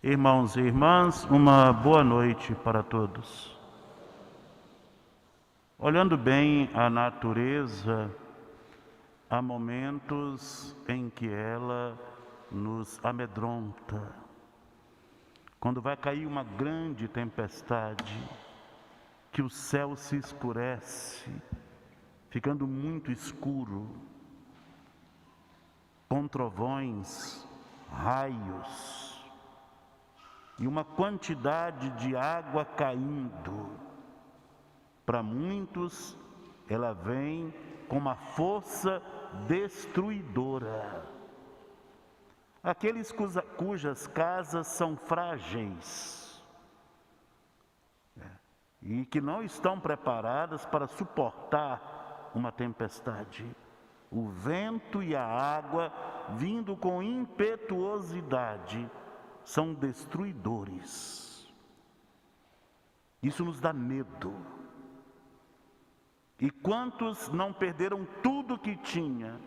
Irmãos e irmãs, uma boa noite para todos. Olhando bem a natureza, há momentos em que ela nos amedronta. Quando vai cair uma grande tempestade, que o céu se escurece, ficando muito escuro, com trovões, raios, e uma quantidade de água caindo. Para muitos, ela vem com uma força destruidora. Aqueles cujas casas são frágeis e que não estão preparadas para suportar uma tempestade. O vento e a água, vindo com impetuosidade, são destruidores. Isso nos dá medo. E quantos não perderam tudo que tinha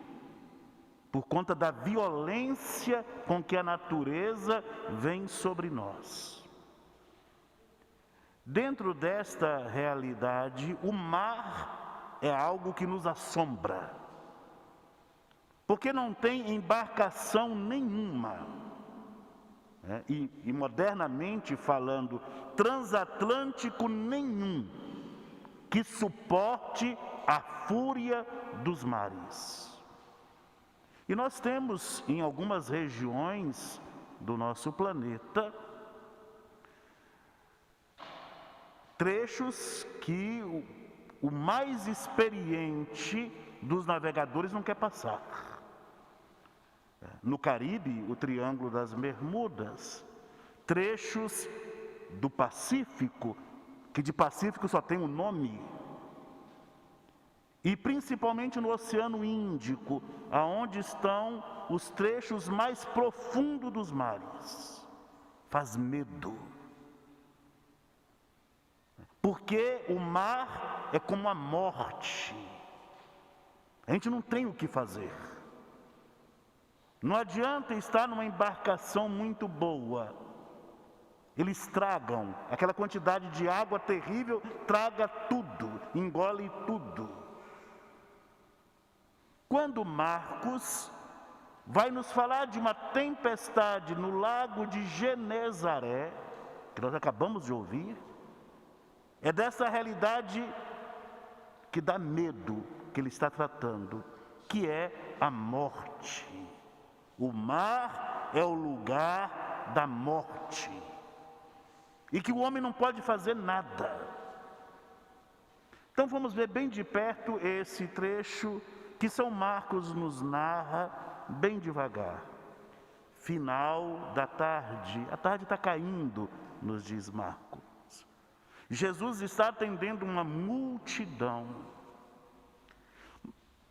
por conta da violência com que a natureza vem sobre nós? Dentro desta realidade, o mar é algo que nos assombra, porque não tem embarcação nenhuma. E modernamente falando, transatlântico nenhum que suporte a fúria dos mares. E nós temos em algumas regiões do nosso planeta trechos que o mais experiente dos navegadores não quer passar. No Caribe, o Triângulo das Bermudas, trechos do Pacífico, que de Pacífico só tem um nome, e principalmente no Oceano Índico, aonde estão os trechos mais profundos dos mares. Faz medo, porque o mar é como a morte, a gente não tem o que fazer. Não adianta estar numa embarcação muito boa, eles tragam, aquela quantidade de água terrível, traga tudo, engole tudo. Quando Marcos vai nos falar de uma tempestade no lago de Genezaré, que nós acabamos de ouvir, é dessa realidade que dá medo que ele está tratando, que é a morte. O mar é o lugar da morte, e que o homem não pode fazer nada. Então vamos ver bem de perto esse trecho que São Marcos nos narra bem devagar. Final da tarde, a tarde está caindo, nos diz Marcos. Jesus está atendendo uma multidão.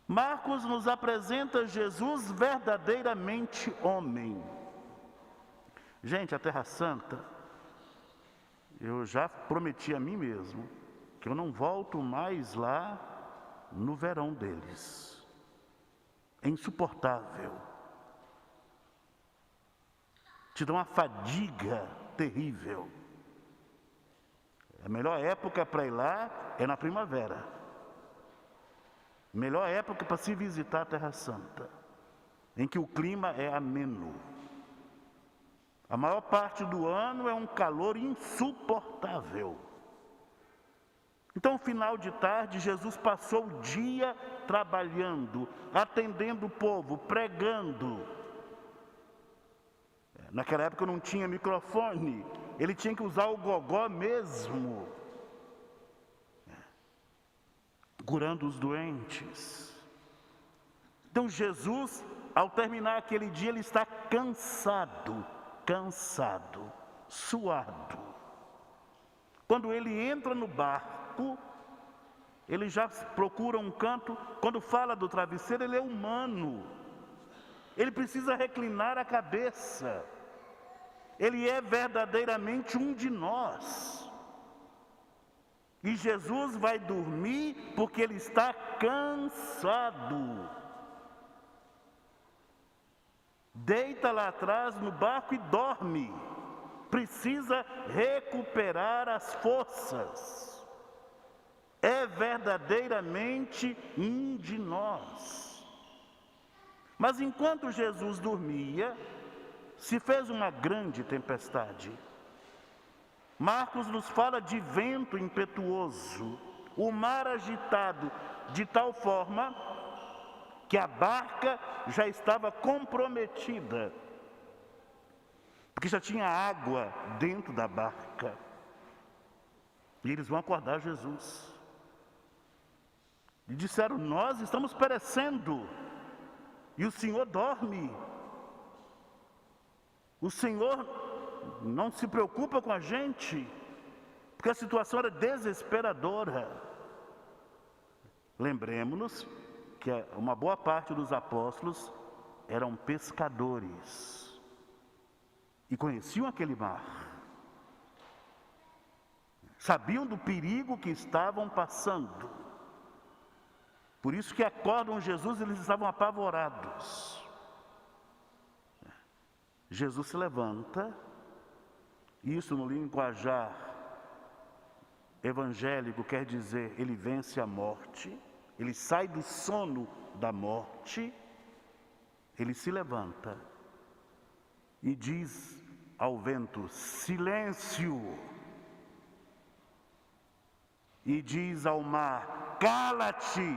Marcos nos apresenta Jesus verdadeiramente homem. Gente, a Terra Santa, eu já prometi a mim mesmo que eu não volto mais lá no verão deles. É insuportável. Te dá uma fadiga terrível. A melhor época para ir lá é na primavera. Melhor época para se visitar a Terra Santa, em que o clima é ameno. A maior parte do ano é um calor insuportável. Então, final de tarde, Jesus passou o dia trabalhando, atendendo o povo, pregando. Naquela época não tinha microfone, ele tinha que usar o gogó mesmo, curando os doentes. Então Jesus, ao terminar aquele dia, ele está cansado, suado. Quando ele entra no barco, ele já procura um canto. Quando fala do travesseiro, ele é humano, ele precisa reclinar a cabeça, ele é verdadeiramente um de nós. E Jesus vai dormir porque ele está cansado. Deita lá atrás no barco e dorme. precisa recuperar as forças. É verdadeiramente um de nós. Mas enquanto Jesus dormia, se fez uma grande tempestade. Marcos nos fala de vento impetuoso, o mar agitado de tal forma que a barca já estava comprometida, porque já tinha água dentro da barca. E eles vão acordar Jesus. E disseram: nós estamos perecendo, e o Senhor dorme. O Senhor não se preocupa com a gente, porque a situação era desesperadora. Lembremos-nos que uma boa parte dos apóstolos eram pescadores e conheciam aquele mar. Sabiam do perigo que estavam passando. Por isso que acordam Jesus, eles estavam apavorados. Jesus se levanta, isso no linguajar evangélico quer dizer, ele vence a morte, ele sai do sono da morte, ele se levanta e diz ao vento: silêncio! E diz ao mar: cala-te!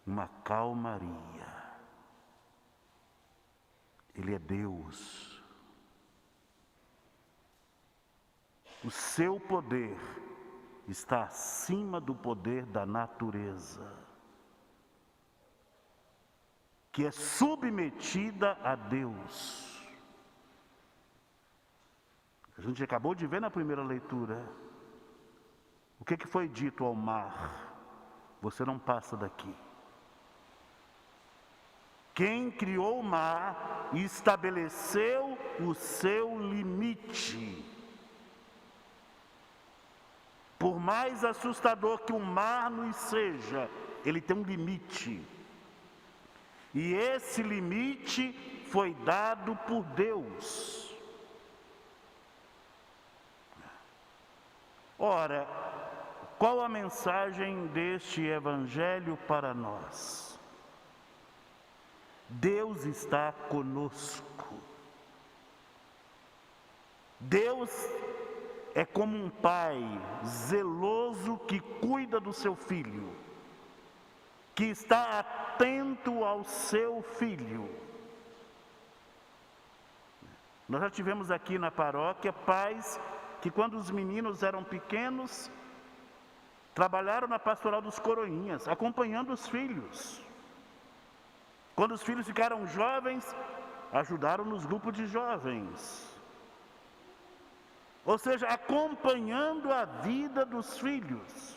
Uma calmaria. Ele é Deus. O seu poder está acima do poder da natureza, que é submetida a Deus. A gente acabou de ver na primeira leitura. O que foi dito ao mar? Você não passa daqui. Quem criou o mar e estabeleceu o seu limite. Por mais assustador que o mar nos seja, ele tem um limite. E esse limite foi dado por Deus. Ora, qual a mensagem deste evangelho para nós? Deus está conosco. Deus é como um pai zeloso que cuida do seu filho, que está atento ao seu filho. Nós já tivemos aqui na paróquia pais que, quando os meninos eram pequenos, trabalharam na pastoral dos coroinhas, acompanhando os filhos. Quando os filhos ficaram jovens, ajudaram nos grupos de jovens. Ou seja, acompanhando a vida dos filhos.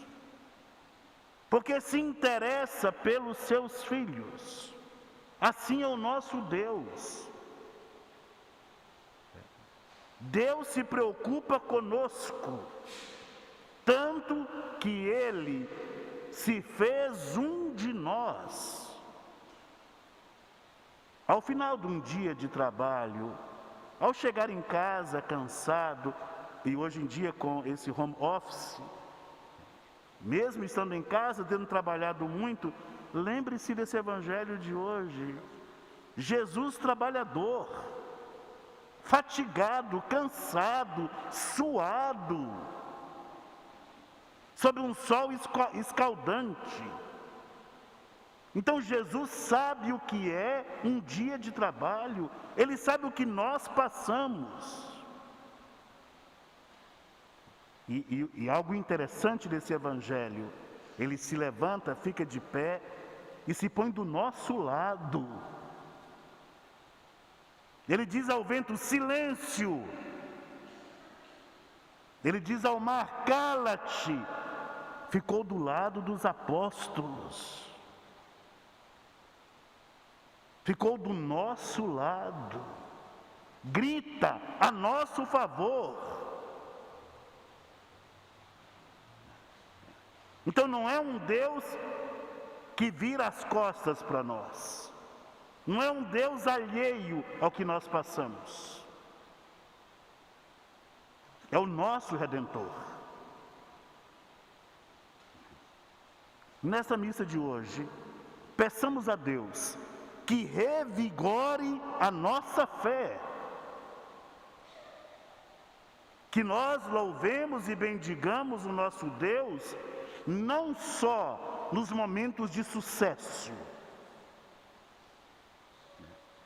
Porque se interessa pelos seus filhos. Assim é o nosso Deus. Deus se preocupa conosco, tanto que Ele se fez um de nós. Ao final de um dia de trabalho, ao chegar em casa cansado, e hoje em dia com esse home office, mesmo estando em casa, tendo trabalhado muito, lembre-se desse evangelho de hoje. Jesus trabalhador, fatigado, cansado, suado, sob um sol escaldante. Então Jesus sabe o que é um dia de trabalho, Ele sabe o que nós passamos. E algo interessante desse evangelho, Ele se levanta, fica de pé e se põe do nosso lado. Ele diz ao vento: silêncio. Ele diz ao mar: cala-te. Ficou do lado dos apóstolos. Ficou do nosso lado, grita a nosso favor. Então não é um Deus que vira as costas para nós, não é um Deus alheio ao que nós passamos. É o nosso Redentor. Nessa missa de hoje, peçamos a Deus que revigore a nossa fé, que nós louvemos e bendigamos o nosso Deus, não só nos momentos de sucesso,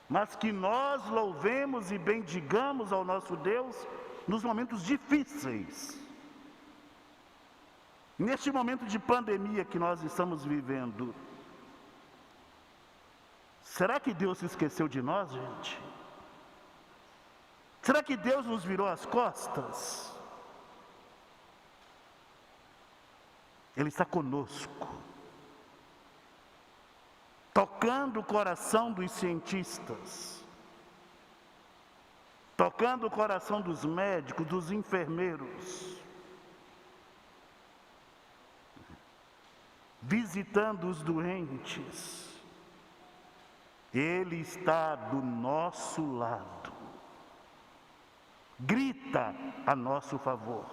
mas que nós louvemos e bendigamos ao nosso Deus nos momentos difíceis. Neste momento de pandemia que nós estamos vivendo, será que Deus se esqueceu de nós, gente? Será que Deus nos virou as costas? Ele está conosco, tocando o coração dos cientistas, tocando o coração dos médicos, dos enfermeiros, visitando os doentes. Ele está do nosso lado, grita a nosso favor.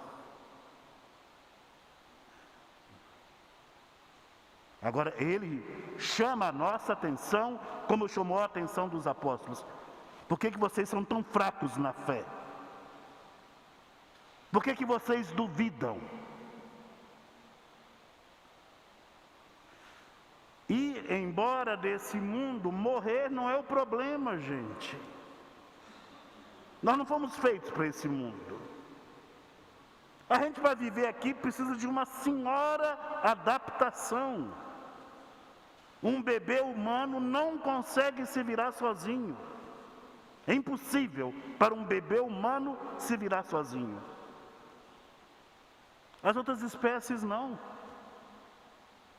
Agora, ele chama a nossa atenção, como chamou a atenção dos apóstolos. Por que vocês são tão fracos na fé? Por que vocês duvidam? Ir embora desse mundo, morrer não é o problema, gente. Nós não fomos feitos para esse mundo. A gente vai viver aqui, precisa de uma senhora adaptação. Um bebê humano não consegue se virar sozinho. É impossível para um bebê humano se virar sozinho. As outras espécies não.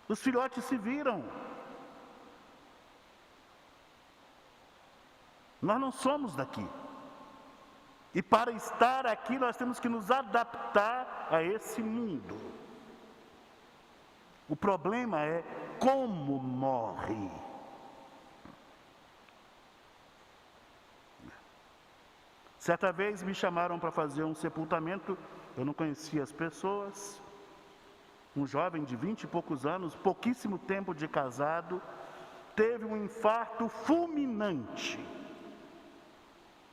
Os filhotes se viram. Nós não somos daqui. E para estar aqui nós temos que nos adaptar a esse mundo. O problema é como morre. Certa vez me chamaram para fazer um sepultamento, eu não conhecia as pessoas. Um jovem de 20 e poucos anos, pouquíssimo tempo de casado, teve um infarto fulminante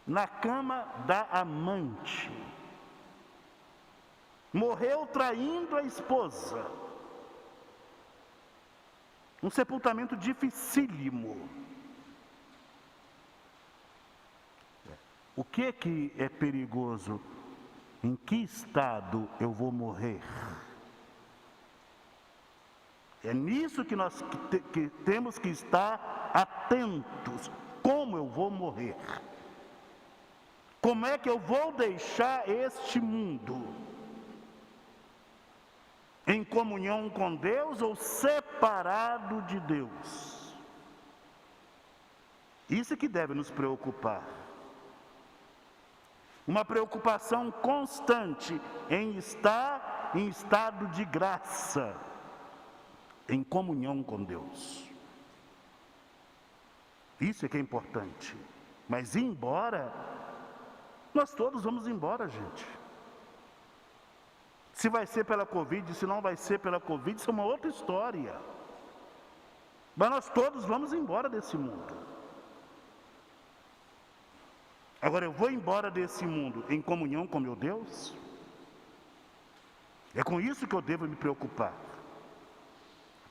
na cama da amante. Morreu traindo a esposa. Um sepultamento dificílimo. O que é perigoso? Em que estado eu vou morrer? É nisso que nós temos que estar atentos. Como eu vou morrer? Como é que eu vou deixar este mundo? Em comunhão com Deus ou separado de Deus? Isso é que deve nos preocupar. Uma preocupação constante em estar em estado de graça, em comunhão com Deus. Isso é que é importante. Mas ir embora, nós todos vamos embora, gente. Se vai ser pela Covid, se não vai ser pela Covid, isso é uma outra história. Mas nós todos vamos embora desse mundo. Agora, eu vou embora desse mundo em comunhão com meu Deus? É com isso que eu devo me preocupar.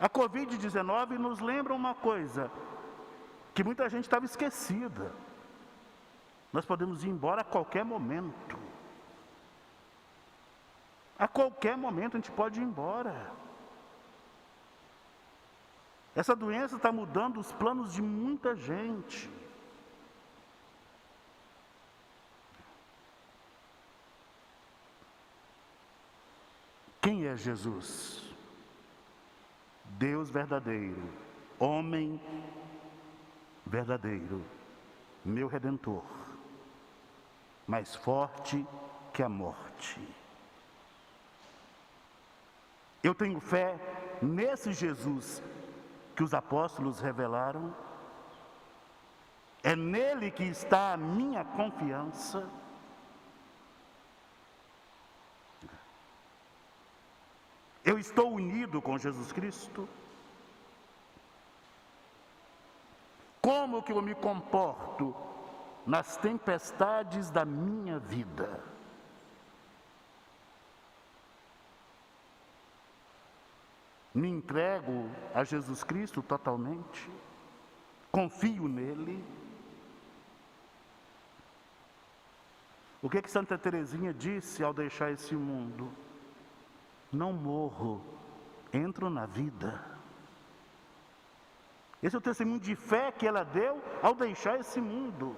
A Covid-19 nos lembra uma coisa, que muita gente estava esquecida. Nós podemos ir embora a qualquer momento. A qualquer momento a gente pode ir embora. Essa doença está mudando os planos de muita gente. Quem é Jesus? Deus verdadeiro, homem verdadeiro, meu Redentor, mais forte que a morte. Eu tenho fé nesse Jesus que os apóstolos revelaram. É nele que está a minha confiança. Eu estou unido com Jesus Cristo. Como que eu me comporto nas tempestades da minha vida? Me entrego a Jesus Cristo totalmente? Confio nele? O que Santa Teresinha disse ao deixar esse mundo? Não morro, entro na vida. Esse é o testemunho de fé que ela deu ao deixar esse mundo.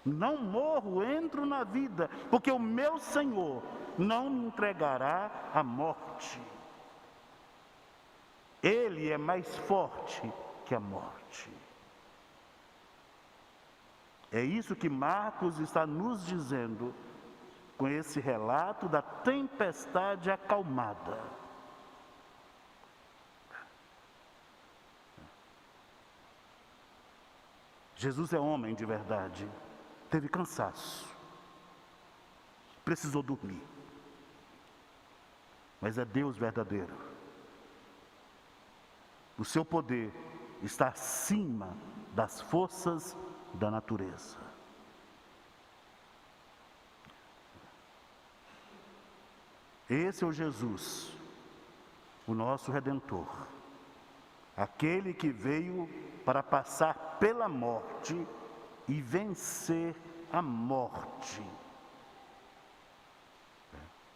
Não morro, entro na vida, porque o meu Senhor não me entregará à morte. Ele é mais forte que a morte. É isso que Marcos está nos dizendo com esse relato da tempestade acalmada. Jesus é homem de verdade, teve cansaço, precisou dormir, mas é Deus verdadeiro. O seu poder está acima das forças da natureza. Esse é o Jesus, o nosso Redentor, aquele que veio para passar pela morte e vencer a morte.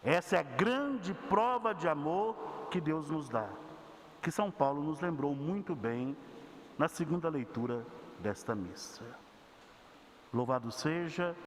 Essa é a grande prova de amor que Deus nos dá, que São Paulo nos lembrou muito bem na segunda leitura desta missa. Louvado seja